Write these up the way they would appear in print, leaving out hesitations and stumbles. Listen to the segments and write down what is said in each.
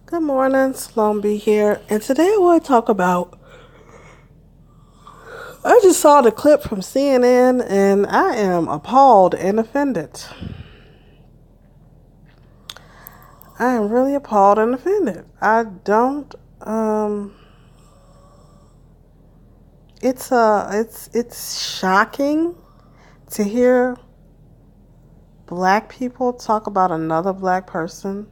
Good morning, Slumby here, and today I want to talk about. I just saw the clip from CNN, and I am appalled and offended. I am really appalled and offended. I don't. It's shocking to hear black people talk about another black person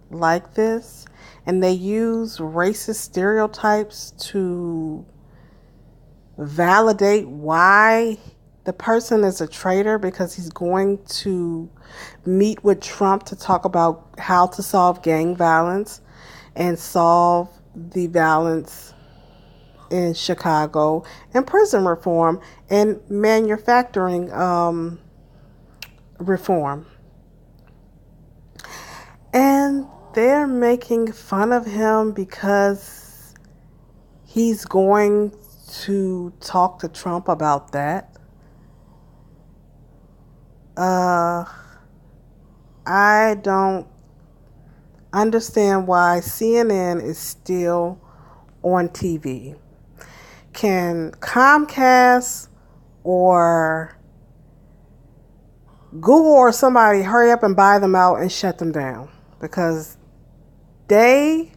like this, and they use racist stereotypes to validate why the person is a traitor because he's going to meet with Trump to talk about how to solve gang violence and solve the violence in Chicago and prison reform and manufacturing reform. And they're making fun of him because he's going to talk to Trump about that. I don't understand why CNN is still on TV. Can Comcast or Google or somebody hurry up and buy them out and shut them down? Because they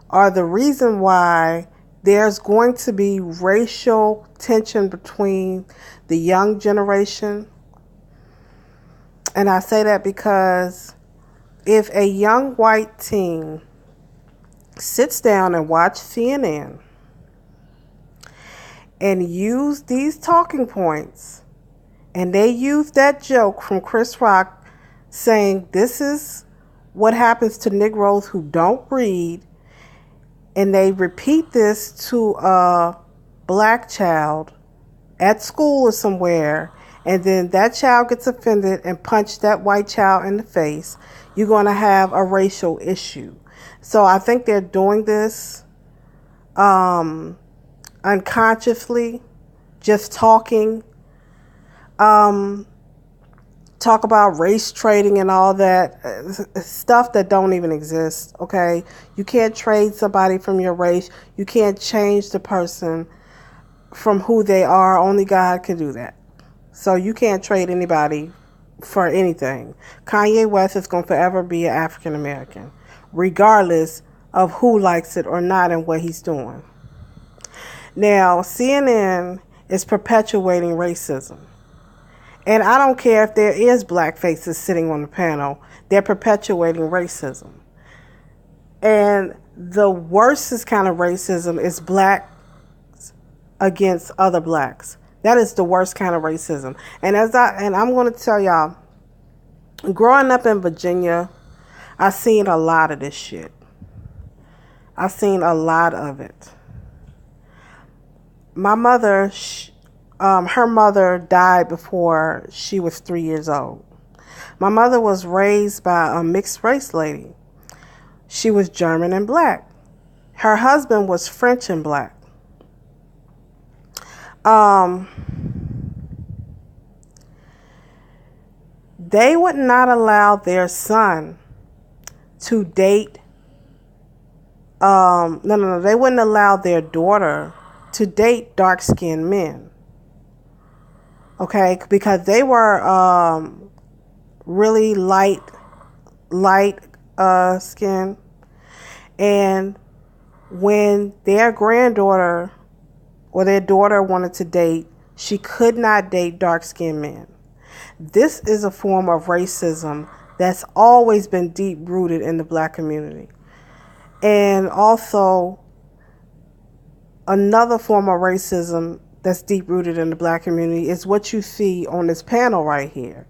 are the reason why there's going to be racial tension between the young generation. And I say that because if a young white teen sits down and watch CNN and use these talking points, and they use that joke from Chris Rock saying this is what happens to Negroes who don't read, and they repeat this to a black child at school or somewhere, and then that child gets offended and punched that white child in the face, you're going to have a racial issue. So I think they're doing this unconsciously, just talking, talk about race trading and all that stuff that don't even exist. Okay, you can't trade somebody from your race. You can't change the person from who they are. Only God can do that. So you can't trade anybody for anything. Kanye West is going to forever be an African American, regardless of who likes it or not and what he's doing. Now, CNN is perpetuating racism. And I don't care if there is black faces sitting on the panel, they're perpetuating racism. And the worst kind of racism is black against other blacks. That is the worst kind of racism. And I'm going to tell y'all, growing up in Virginia, I've seen a lot of this shit. I've seen a lot of it. My mother, her mother died before she was 3 years old. My mother was raised by a mixed race lady. She was German and black. Her husband was French and black. They would not allow their son to date. No. They wouldn't allow their daughter to date dark-skinned men. Okay, because they were really light skin, and when their granddaughter or their daughter wanted to date, she could not date dark-skinned men. This is a form of racism that's always been deep-rooted in the black community. And also, another form of racism that's deep-rooted in the black community is what you see on this panel right here.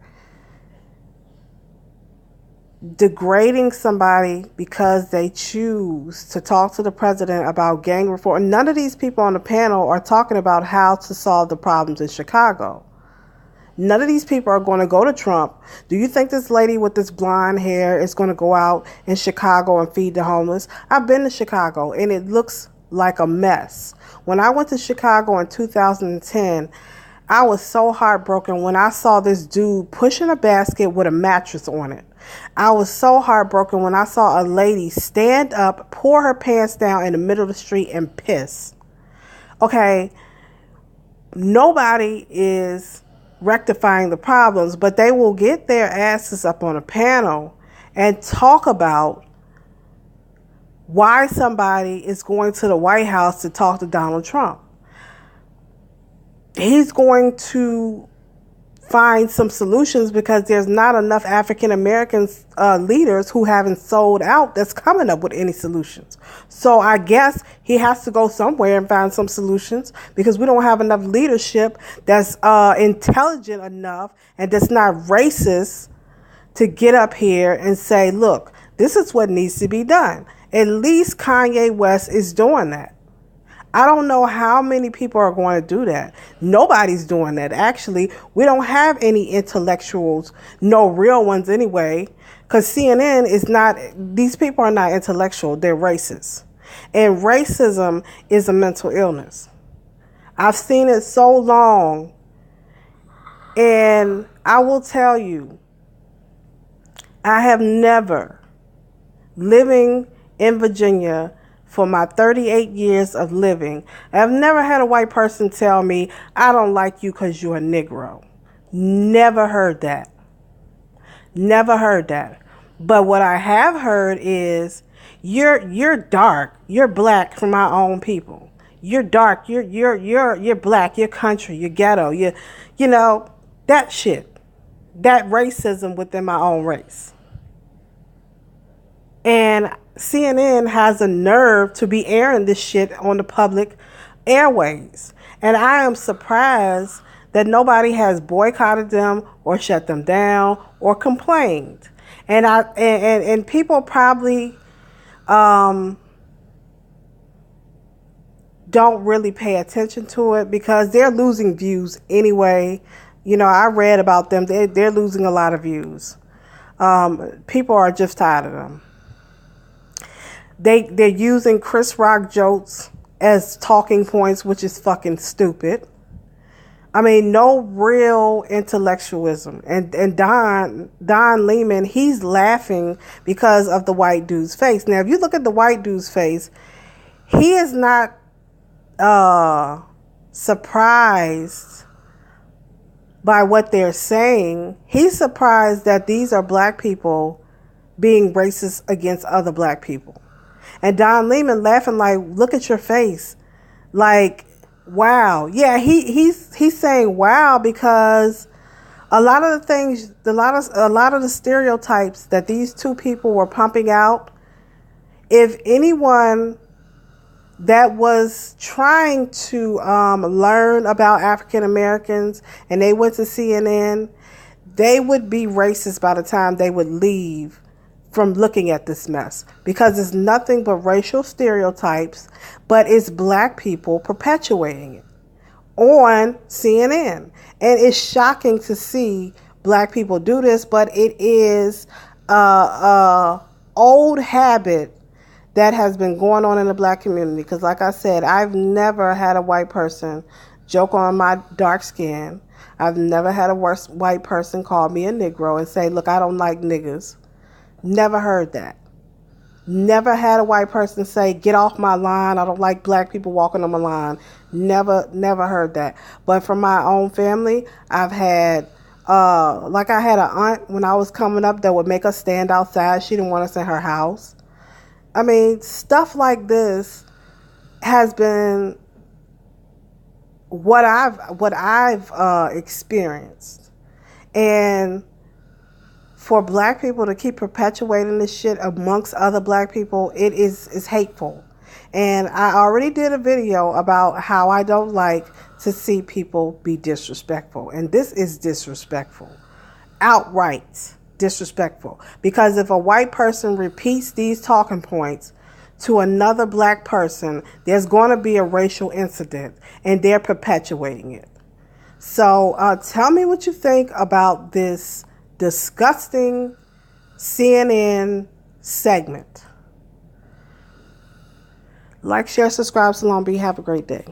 Degrading somebody because they choose to talk to the president about gang reform. None of these people on the panel are talking about how to solve the problems in Chicago. None of these people are going to go to Trump. Do you think this lady with this blonde hair is going to go out in Chicago and feed the homeless? I've been to Chicago and it looks like a mess. When I went to Chicago in 2010, I was so heartbroken when I saw this dude pushing a basket with a mattress on it. I was so heartbroken when I saw a lady stand up, pour her pants down in the middle of the street and piss. Okay, nobody is rectifying the problems, but they will get their asses up on a panel and talk about why somebody is going to the White House to talk to Donald Trump. He's going to find some solutions because there's not enough African American leaders who haven't sold out that's coming up with any solutions. So I guess he has to go somewhere and find some solutions because we don't have enough leadership that's intelligent enough and that's not racist to get up here and say, look, this is what needs to be done. At least Kanye West is doing that. I don't know how many people are going to do that. Nobody's doing that. Actually, we don't have any intellectuals, no real ones anyway, because CNN is not, these people are not intellectual, they're racist. And racism is a mental illness. I've seen it so long, and I will tell you, I have never, living in Virginia for my 38 years of living, I've never had a white person tell me, I don't like you because you're a Negro. Never heard that. Never heard that. But what I have heard is, you're dark, you're black from my own people. You're dark, you're black, you're country, you're ghetto, you know, that shit. That racism within my own race. And CNN has a nerve to be airing this shit on the public airways. And I am surprised that nobody has boycotted them or shut them down or complained. And people probably don't really pay attention to it because they're losing views anyway. You know, I read about them. They're losing a lot of views. People are just tired of them. They're using Chris Rock jokes as talking points, which is fucking stupid. I mean, no real intellectualism. And Don Lehman, he's laughing because of the white dude's face. Now, if you look at the white dude's face, he is not surprised by what they're saying. He's surprised that these are black people being racist against other black people. And Don Lehman laughing like, look at your face. Like, wow. Yeah, he's saying wow because a lot of the things, a lot of the stereotypes that these two people were pumping out, if anyone that was trying to learn about African Americans and they went to CNN, they would be racist by the time they would leave from looking at this mess, because it's nothing but racial stereotypes, but it's black people perpetuating it on CNN. And it's shocking to see black people do this, but it is a old habit that has been going on in the black community. Because like I said, I've never had a white person joke on my dark skin. I've never had a white person call me a Negro and say, look, I don't like niggas. Never heard that. Never had a white person say, get off my line. I don't like black people walking on my line. Never heard that. But from my own family, I've had, like I had an aunt when I was coming up that would make us stand outside. She didn't want us in her house. I mean, stuff like this has been what I've experienced. And for black people to keep perpetuating this shit amongst other black people, it is hateful. And I already did a video about how I don't like to see people be disrespectful. And this is disrespectful. Outright disrespectful. Because if a white person repeats these talking points to another black person, there's going to be a racial incident, and they're perpetuating it. So tell me what you think about this disgusting CNN segment. Like, share, subscribe. So long. Be. Have a great day.